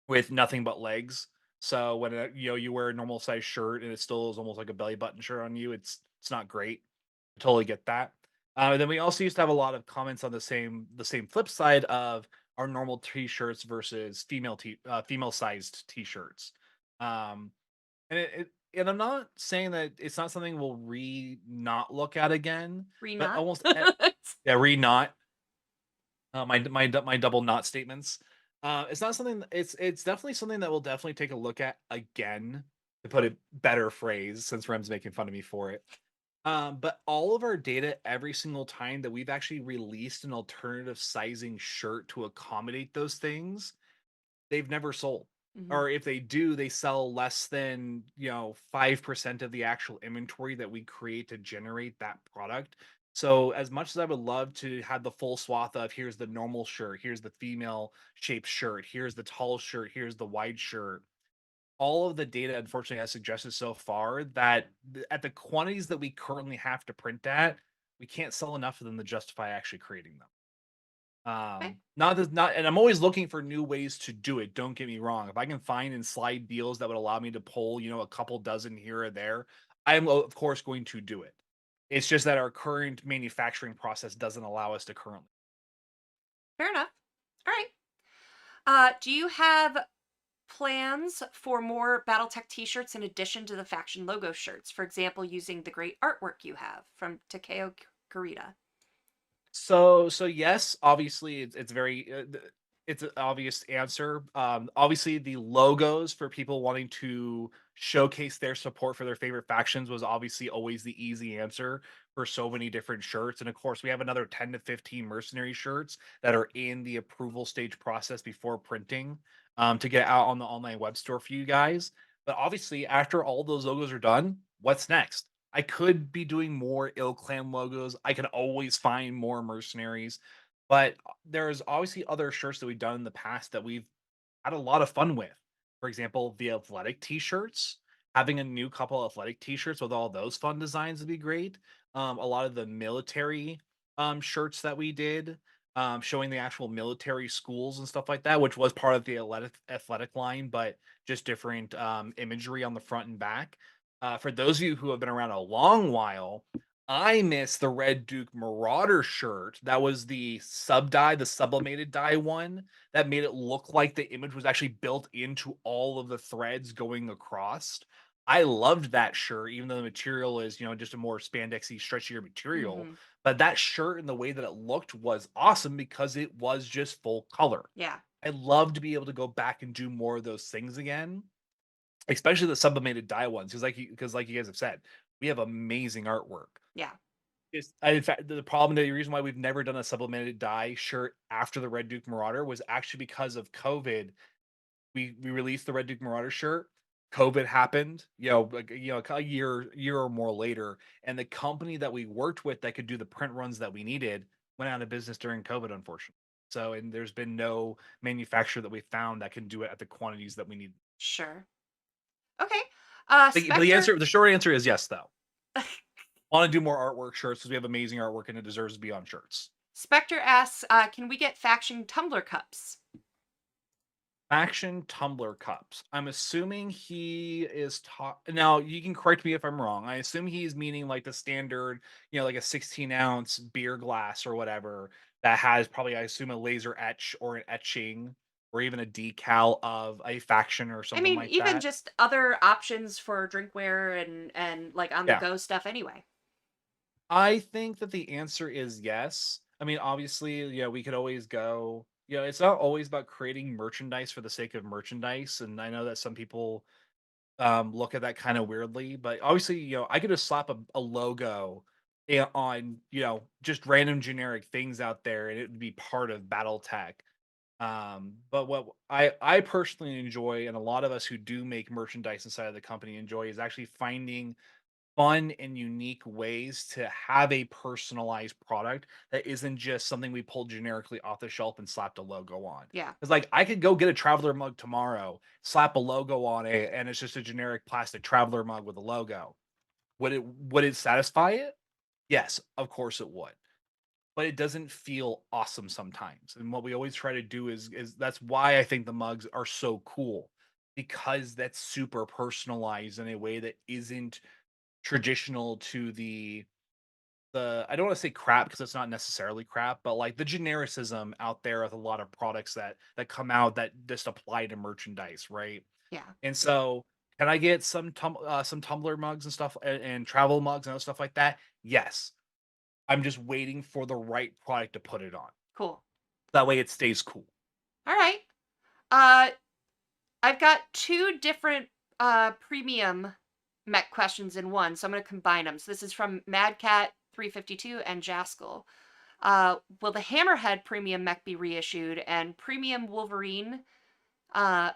with nothing but legs. So when you wear a normal size shirt and it still is almost like a belly button shirt on you, it's not great. I totally get that. And then we also used to have a lot of comments on the same flip side of our normal t-shirts versus female sized t-shirts. Um, and I'm not saying that it's not something we'll not look at again, Re but not? yeah, not my double not statements. It's not something. It's definitely something that we'll definitely take a look at again, to put a better phrase, since Rem's making fun of me for it. But all of our data, every single time that we've actually released an alternative sizing shirt to accommodate those things, they've never sold. Hmm. or if they do, they sell less than 5% of the actual inventory that we create to generate that product. So as much as I would love to have the full swath of, here's the normal shirt, here's the female shaped shirt, here's the tall shirt, here's the wide shirt, all of the data unfortunately has suggested so far that at the quantities that we currently have to print at, we can't sell enough of them to justify actually creating them. Okay. Not, and I'm always looking for new ways to do it. Don't get me wrong. If I can find and slide deals that would allow me to pull, a couple dozen here or there, I'm of course going to do it. It's just that our current manufacturing process doesn't allow us to currently. Fair enough. All right. Do you have plans for more BattleTech t-shirts in addition to the faction logo shirts? For example, using the great artwork you have from Takeo Kurita. So yes, obviously it's very it's an obvious answer. Obviously the logos for people wanting to showcase their support for their favorite factions was obviously always the easy answer for so many different shirts. And of course, we have another 10 to 15 mercenary shirts that are in the approval stage process before printing to get out on the online web store for you guys. But obviously, after all those logos are done, what's next? I could be doing more ill clan logos. I can always find more mercenaries, but there's obviously other shirts that we've done in the past that we've had a lot of fun with. For example, the athletic t-shirts, having a new couple of athletic t-shirts with all those fun designs would be great. A lot of the military shirts that we did, showing the actual military schools and stuff like that, which was part of the athletic line, but just different imagery on the front and back. For those of you who have been around a long while, I miss the Red Duke Marauder shirt. That was the sub dye, the sublimated dye one that made it look like the image was actually built into all of the threads going across. I loved that shirt, even though the material is, just a more spandexy, stretchier material. Mm-hmm. But that shirt and the way that it looked was awesome because it was just full color. Yeah. I'd love to be able to go back and do more of those things again, especially the sublimated dye ones, because like you guys have said, we have amazing artwork. Yeah. In fact, the problem, the reason why we've never done a sublimated dye shirt after the Red Duke Marauder was actually because of COVID. We released the Red Duke Marauder shirt. COVID happened, like a year or more later, and the company that we worked with that could do the print runs that we needed went out of business during COVID, unfortunately. So, and there's been no manufacturer that we found that can do it at the quantities that we need. Sure. Okay. But Spectre. the short answer is yes, though. Want to do more artwork shirts because we have amazing artwork and it deserves to be on shirts. Spectre asks, can we get faction tumbler cups? Faction tumbler cups. I'm assuming he is now you can correct me if I'm wrong. I assume he's meaning like the standard, like a 16-ounce beer glass or whatever that has probably, I assume, a laser etch or an etching or even a decal of a faction or I something mean, like even that. just other options for drinkware and like on the Yeah. go stuff anyway. I think that the answer is yes. I mean, obviously, we could always go, it's not always about creating merchandise for the sake of merchandise. And I know that some people look at that kind of weirdly, but obviously, I could just slap a logo on, just random generic things out there and it would be part of BattleTech. But what I personally enjoy, and a lot of us who do make merchandise inside of the company enjoy, is actually finding fun and unique ways to have a personalized product that isn't just something we pulled generically off the shelf and slapped a logo on. Yeah. Because like I could go get a traveler mug tomorrow, slap a logo on it, and it's just a generic plastic traveler mug with a logo. Would it satisfy it? Yes, of course it would. But it doesn't feel awesome sometimes. And what we always try to do is that's why I think the mugs are so cool because that's super personalized in a way that isn't traditional to the I don't want to say crap because it's not necessarily crap, but like the genericism out there with a lot of products that come out that just apply to merchandise, right? Yeah. And so, can I get some tumbler mugs and stuff and travel mugs and other stuff like that? Yes. I'm just waiting for the right product to put it on. Cool. That way it stays cool. All right. Uh, I've got two different premium mech questions in one, so I'm going to combine them. So this is from Madcat352 and Jaskell. Will the Hammerhead premium mech be reissued and premium Wolverine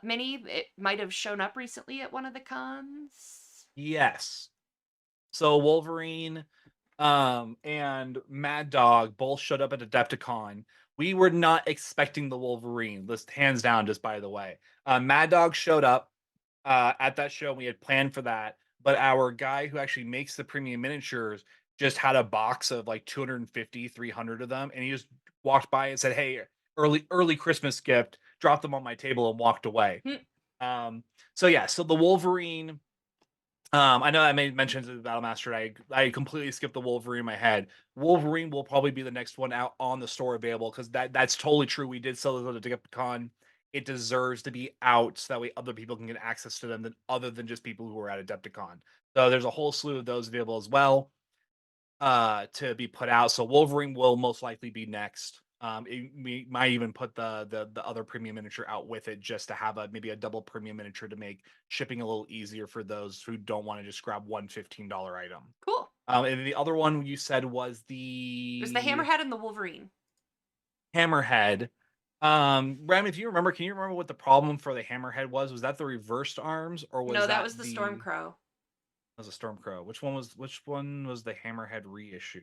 Mini, it might have shown up recently at one of the cons. Yes. So Wolverine and Mad Dog both showed up at Adepticon. We were not expecting the Wolverine, list hands down, just by the way. Mad Dog showed up at that show. We had planned for that, but our guy who actually makes the premium miniatures just had a box of like 250, 300 of them, and he just walked by and said, "Hey, early Christmas gift," dropped them on my table and walked away. Hmm. So yeah, so the Wolverine, I know I made mentions of the Battle Master. I completely skipped the Wolverine in my head. Wolverine will probably be the next one out on the store available, because that's totally true. We did sell those at Adepticon. It deserves to be out so that way other people can get access to them, than other than just people who are at Adepticon. So there's a whole slew of those available as well, to be put out. So Wolverine will most likely be next. We might even put the other premium miniature out with it, just to have maybe a double premium miniature to make shipping a little easier for those who don't want to just grab one $15 item. Cool. And the other one you said was It was the the Hammerhead and the Wolverine. Hammerhead. Ram, if you remember, can you remember what the problem for the Hammerhead was? Was that the reversed arms, or was No, that that was the the Stormcrow. was a Stormcrow? Which one was the Hammerhead reissue?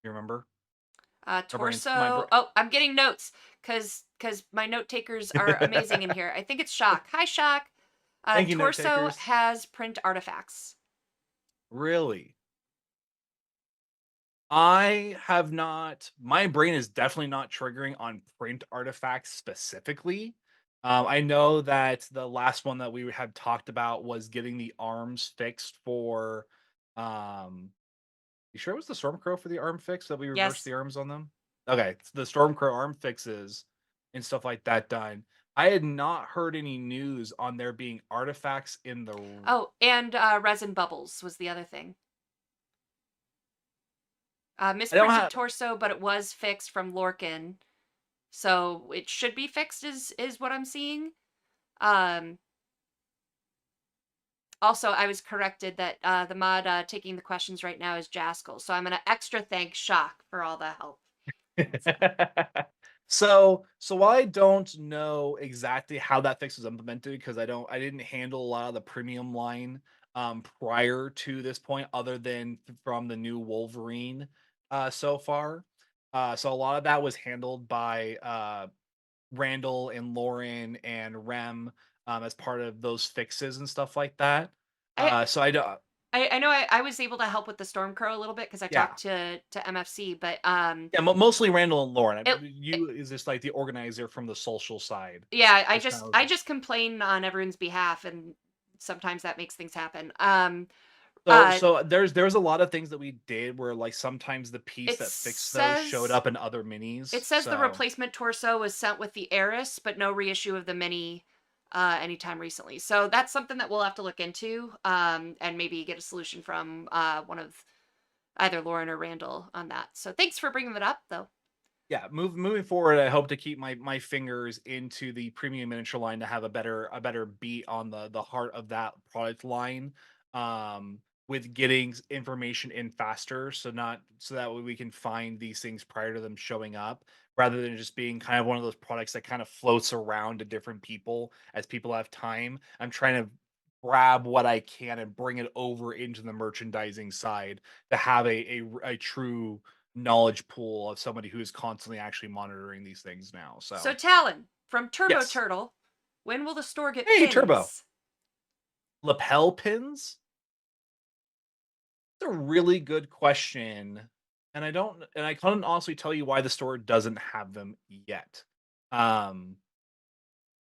You remember? Torso. Oh, I'm getting notes because my note takers are amazing in here. I think it's Shock. Hi, Shock. Thank you, note Torso takers. has print artifacts. Really? I have not. My brain is definitely not triggering on print artifacts specifically. I know that the last one that we had talked about was getting the arms fixed for. You sure it was the Stormcrow for the arm fix that we reversed Yes. the arms on them? Okay, it's the Stormcrow arm fixes and stuff like that done. I had not heard any news on there being artifacts in the. Oh, and resin bubbles was the other thing. I don't Misprinted have. torso, but it was fixed from Lorcan, so it should be fixed. Is what I'm seeing. Um, Also, I was corrected that the mod taking the questions right now is Jaskell, so I'm gonna extra thank Shock for all the help. So while I don't know exactly how that fix was implemented, because I didn't handle a lot of the premium line prior to this point, other than from the new Wolverine so far. So a lot of that was handled by Randall and Lauren and Rem, as part of those fixes and stuff like that. I So I don't. I know I was able to help with the Stormcrow a little bit because I Yeah. talked to MFC, but Yeah, mostly Randall and Lauren. it, it You is just like the organizer from the social side. yeah, Just kind I of. just complain on everyone's behalf, and sometimes that makes things happen. Uh, There's a lot of things that we did where, like, sometimes the piece it that fixed those showed says up in other minis. it says the So replacement torso was sent with the Heiress, but no reissue of the mini anytime recently. So that's something that we'll have to look into, and maybe get a solution from one of either Lauren or Randall on that. So thanks for bringing that up, though. yeah, moving forward, I hope to keep my fingers into the premium miniature line to have a better beat on the heart of that product line. Um, with getting information in faster, so that way we can find these things prior to them showing up, rather than just being kind of one of those products that kind of floats around to different people as people have time. I'm trying to grab what I can and bring it over into the merchandising side to have a true knowledge pool of somebody who is constantly actually monitoring these things now. So So Talon from Turbo yes. Turtle, when will the store get Hey, Turbo. pins? Lapel pins? That's a really good question. And I couldn't honestly tell you why the store doesn't have them yet. Um,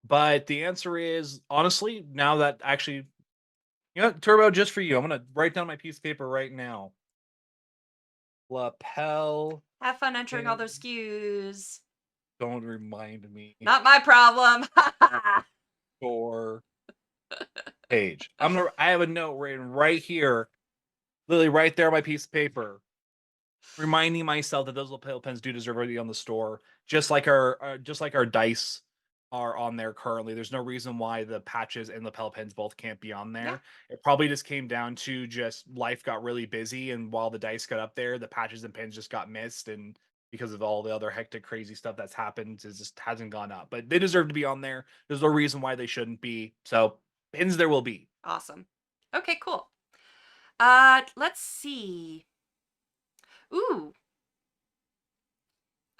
but the answer is, honestly, now that actually, Turbo, just for you, I'm gonna write down my piece of paper right now. Lapel Have fun entering all pin. those SKUs. Don't remind me. Not my problem. Store page. I have a note written right here, literally right there on my piece of paper, reminding myself that those lapel pens do deserve to be on the store, just like our dice are on there currently. There's no reason why the patches and lapel pens both can't be on Yeah. there. It probably just came down to just life got really busy, and while the dice got up there, the patches and pins just got missed, and because of all the other hectic, crazy stuff that's happened. It just hasn't gone up. But they deserve to be on there. There's no reason why they shouldn't be. So pins there will be. Awesome. Okay, cool. Let's see. Ooh.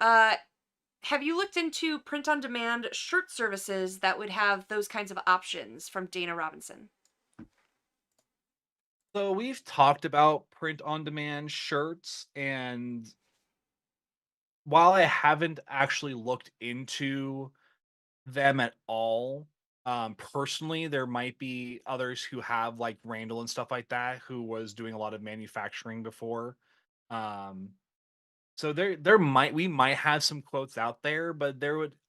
Have you looked into print-on-demand shirt services that would have those kinds of options from Dana Robinson? So we've talked about print-on-demand shirts, and while I haven't actually looked into them at all, personally, there might be others who have, like Randall and stuff like that, who was doing a lot of manufacturing before. Um, So there might we might have some quotes out there, but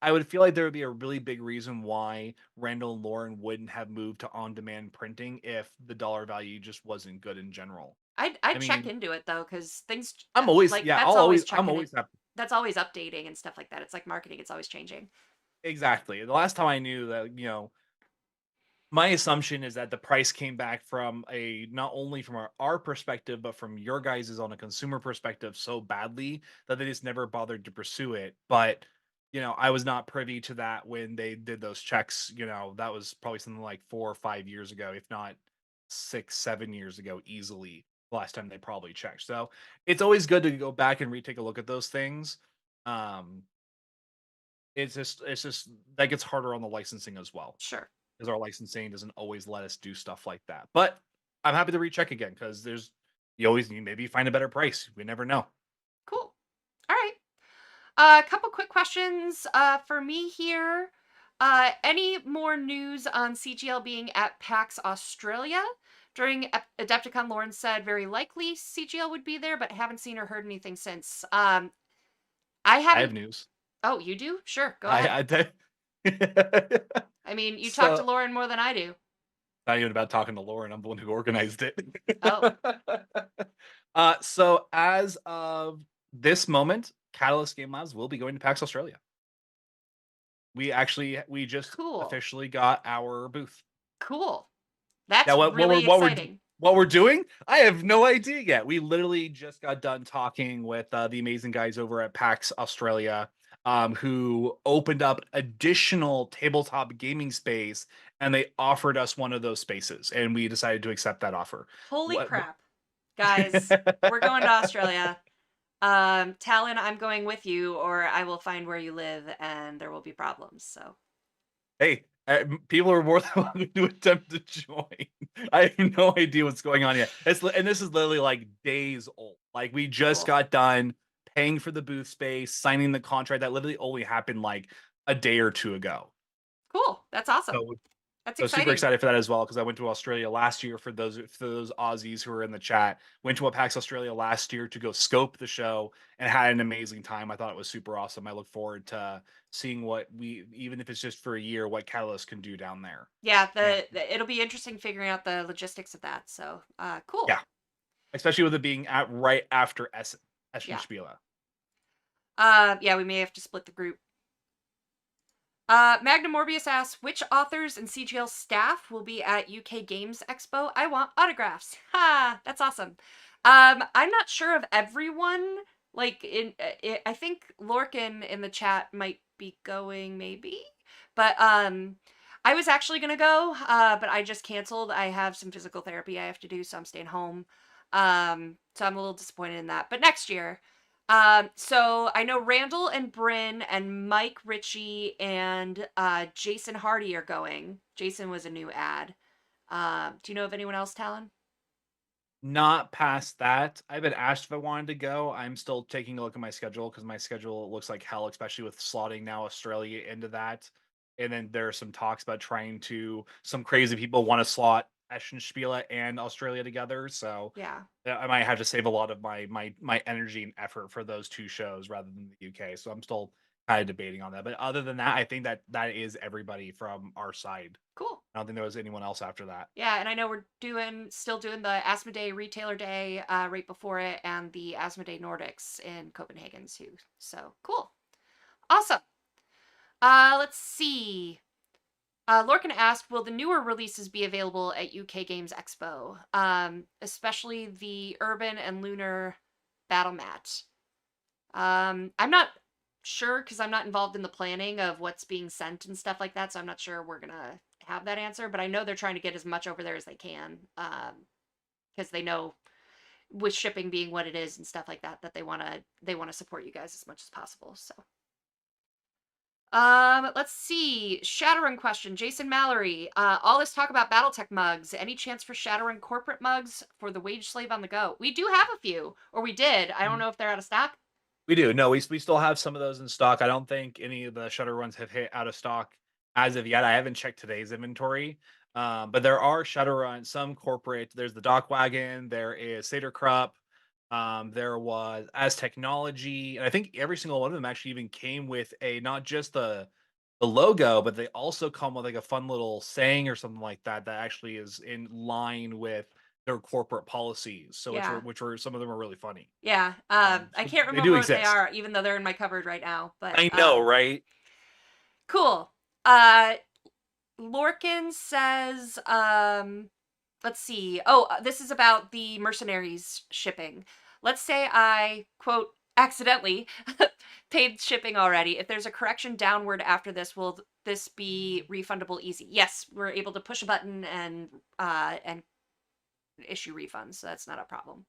I would feel like there would be a really big reason why Randall and Lauren wouldn't have moved to on-demand printing if the dollar value just wasn't good in general. I'd I check mean, into it though, because things I'm always like yeah, that's always I'm checking it. always happy. That's always updating and stuff like that. It's like marketing; it's always changing. Exactly. The last time I knew that, my assumption is that the price came back from a not only from our perspective, but from your guys's on a consumer perspective so badly that they just never bothered to pursue it. But I was not privy to that when they did those checks. That was probably something like 4 or 5 years ago, if not 6, 7 years ago, easily. The last time they probably checked. So it's always good to go back and retake a look at those things. Um, it's just that gets harder on the licensing as well Sure. because our licensing doesn't always let us do stuff like that. But I'm happy to recheck again because you maybe find a better price. We never know. Cool. All right. A couple quick questions for me here. Any more news on CGL being at PAX Australia? During Adepticon, Lauren said very likely CGL would be there, but haven't seen or heard anything since. I I have haven't. news. Oh, you do? Sure, go ahead. I I mean, you talk to so Lauren more than I do. not even about talking to Lauren. I'm the one who organized it. Oh, So as of this moment, Catalyst Game Labs will be going to PAX Australia. We just cool. officially got our booth. Cool. That's Now, really exciting. what we're doing, I have no idea yet. We literally just got done talking with the amazing guys over at PAX Australia, who opened up additional tabletop gaming space, and they offered us one of those spaces, and we decided to accept that offer. Holy What? crap. Guys, we're going to Australia. Talon, I'm going with you, or I will find where you live and there will be problems. So, Hey, people are more than welcome to attempt to join. I have no idea what's going on yet. And this is literally like days old. Like we just cool. got done paying for the booth space, signing the contract. That literally only happened like a day or two ago. Cool. That's awesome. So That's So super exciting. excited for that as well because I went to Australia last year for those Aussies who were in the chat. Went to a PAX Australia last year to go scope the show and had an amazing time. I thought it was super awesome. I look forward to seeing what even if it's just for a year, what Catalyst can do down there. Yeah, And it'll be interesting figuring out the logistics of that. So, cool. yeah, especially with it being at right after Yeah. Spiele. Yeah, we may have to split the group. Magna Morbius asks, which authors and CGL staff will be at UK Games Expo? I want autographs. Ha! That's awesome. I'm not sure of everyone. Like, I think Lorcan in the chat might be going, maybe. But, I was actually gonna go, but I just canceled. I have some physical therapy I have to do, so I'm staying home. So I'm a little disappointed in that. But next year. So I know Randall and Bryn and Mike Ritchie and Jason Hardy are going. Jason was a new ad. Do you know of anyone else, Talon? Not past that. I've been asked if I wanted to go. I'm still taking a look at my schedule because my schedule looks like hell, especially with slotting now Australia into that. And then there are some talks about some crazy people want to slot Eschenspiele and Australia together. So Yeah. I might have to save a lot of my energy and effort for those two shows rather than the UK. So I'm still kind of debating on that. But other than that, I think that is everybody from our side. Cool. I don't think there was anyone else after that. Yeah, and I know we're still doing the Asmodee Retailer Day right before it and the Asmodee Nordics in Copenhagen too. So cool. Awesome. Let's see. Lorcan asked, will the newer releases be available at UK Games Expo? Especially the Urban and Lunar Battle Mat. I'm not sure because I'm not involved in the planning of what's being sent and stuff like that, so I'm not sure we're gonna have that answer. But I know they're trying to get as much over there as they can, because they know with shipping being what it is and stuff like that, that they wanna support you guys as much as possible. So. Let's see. Shadowrun question. Jason Mallory. All this talk about BattleTech mugs. Any chance for Shadowrun corporate mugs for the wage slave on the go? We do have a few, or we did. I don't know if they're out of stock. We do. No, we still have some of those in stock. I don't think any of the shutter runs have hit out of stock as of yet. I haven't checked today's inventory. But there are shutter runs, some corporate. There's the Dock Wagon, there is Seder Krupp, there was As Technology, and I think every single one of them actually even came with a not just the logo, but they also come with like a fun little saying or something like that that actually is in line with their corporate policies. So Yeah. which were some of them are really funny. Yeah. So I can't they remember do what they exist. are, even though they're in my cupboard right now. But I know, right? cool. Lorkin says, let's see. Oh, this is about the mercenaries shipping. Let's say I, quote, accidentally paid shipping already. If there's a correction downward after this, will this be refundable easy? Yes, we're able to push a button and issue refunds, so that's not a problem.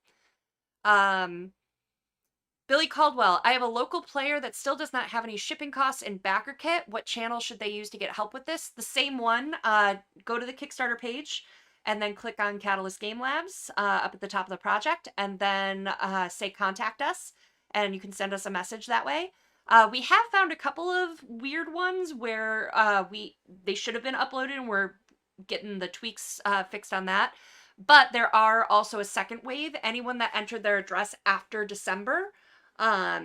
Billy Caldwell, I have a local player that still does not have any shipping costs in backer kit. What channel should they use to get help with this? The same one. Go to the Kickstarter page and then click on Catalyst Game Labs up at the top of the project, and then say contact us, and you can send us a message that way. We have found a couple of weird ones where they should have been uploaded, and we're getting the tweaks fixed on that. But there are also a second wave. Anyone that entered their address after December are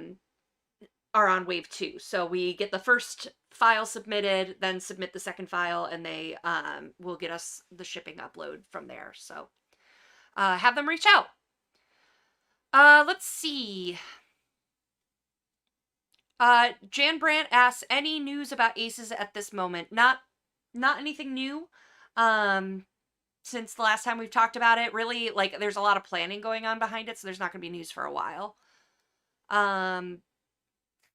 on wave 2. So we get the first file submitted, then submit the second file, and they will get us the shipping upload from there. So have them reach out. Let's see. Jan Brandt asks, any news about Aces at this moment? Not anything new. Since the last time we've talked about it, really, like, there's a lot of planning going on behind it, so there's not going to be news for a while. I mean,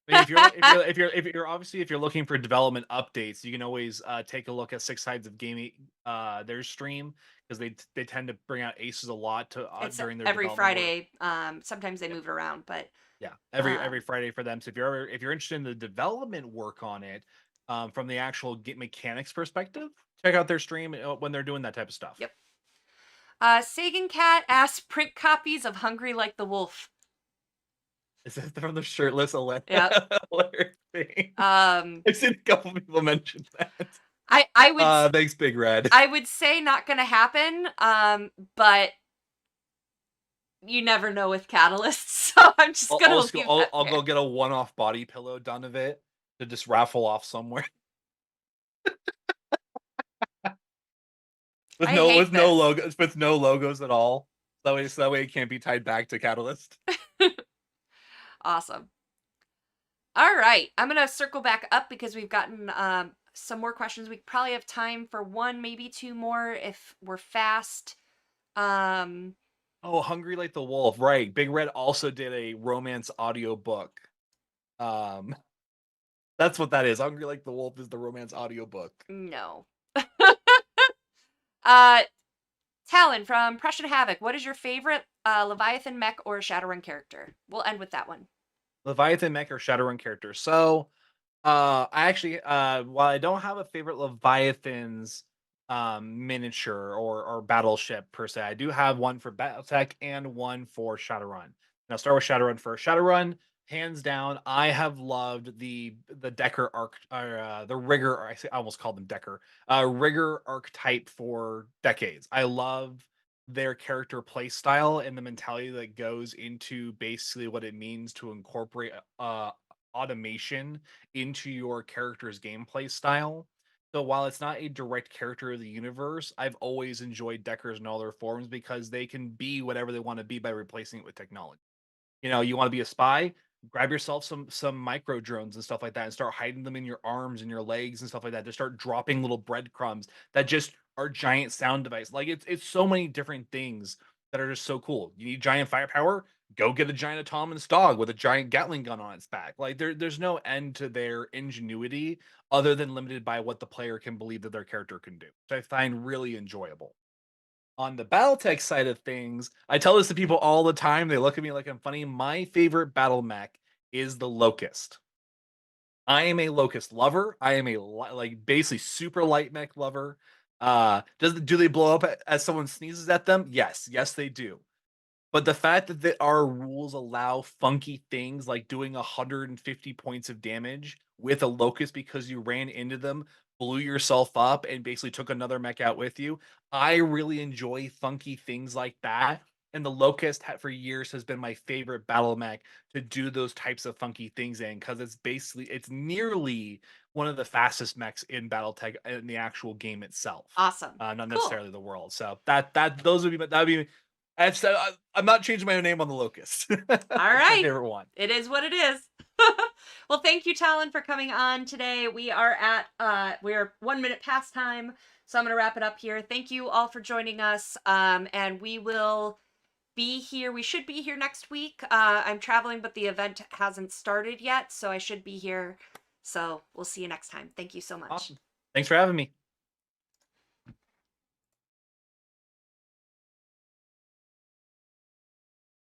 if you're looking for development updates, you can always take a look at Six Sides of Gaming, their stream, because they tend to bring out Aces a lot to it's during their every development work. Friday. Sometimes they Yep. move it around, but Yeah, every Friday for them. So if you're interested in the development work on it, from the actual mechanics perspective, check out their stream when they're doing that type of stuff. yep. Sagan Cat asks, print copies of Hungry Like the Wolf. Is that from the shirtless Yep. alert thing? I've seen a couple people mention that. I would thanks, Big Red. I would say not gonna happen. But you never know with catalysts, so I'm just gonna leave that I'll there. go get a one-off body pillow done of it to just raffle off somewhere. with no logos, with no logos at all. So that way it can't be tied back to Catalyst. Awesome. All right, I'm gonna circle back up because we've gotten some more questions. We probably have time for one, maybe two more if we're fast. Oh, Hungry Like the Wolf, right? Big Red also did a romance audiobook. That's what that is. Hungry Like the Wolf is the romance audiobook. No. Talon from Prussian Havoc. What is your favorite Leviathan mech or Shadowrun character? We'll end with that one. Leviathan mech or Shadowrun character. So, I actually, while I don't have a favorite Leviathans miniature or battleship per se, I do have one for BattleTech and one for Shadowrun. Now, start with Shadowrun first. Shadowrun, hands down, I have loved the Decker arc, or the Rigger. I almost called them Decker. Rigger archetype for decades. I love their character play style and the mentality that goes into basically what it means to incorporate automation into your character's gameplay style. So while it's not a direct character of the universe, I've always enjoyed Deckers in all their forms because they can be whatever they want to be by replacing it with technology. You want to be a spy, grab yourself some micro drones and stuff like that and start hiding them in your arms and your legs and stuff like that. To start dropping little breadcrumbs that just are giant sound device. Like it's so many different things that are just so cool. You need giant firepower, go get a giant autonomous dog with a giant Gatling gun on its back. Like there's no end to their ingenuity other than limited by what the player can believe that their character can do, which I find really enjoyable. On the BattleTech side of things, I tell this to people all the time. They look at me like I'm funny. My favorite battle mech is the Locust. I am a Locust lover. I am a like basically super light mech lover. Do they blow up as someone sneezes at them? Yes, they do. But the fact that our rules allow funky things like doing 150 points of damage with a Locust because you ran into them, blew yourself up, and basically took another mech out with you, I really enjoy funky things like that. And the Locust for years has been my favorite battle mech to do those types of funky things in because it's nearly one of the fastest mechs in BattleTech in the actual game itself. Awesome. Not Cool. necessarily the world. So those would be that would be I'm not changing my name on the Locust. All That's my right. favorite one. It is what it is. Well, thank you, Talon, for coming on today. We are at we're 1 minute past time, so I'm gonna wrap it up here. Thank you all for joining us. And we will be here. We should be here next week. I'm traveling, but the event hasn't started yet, so I should be here. So we'll see you next time. Thank you so much. Awesome. Thanks for having me.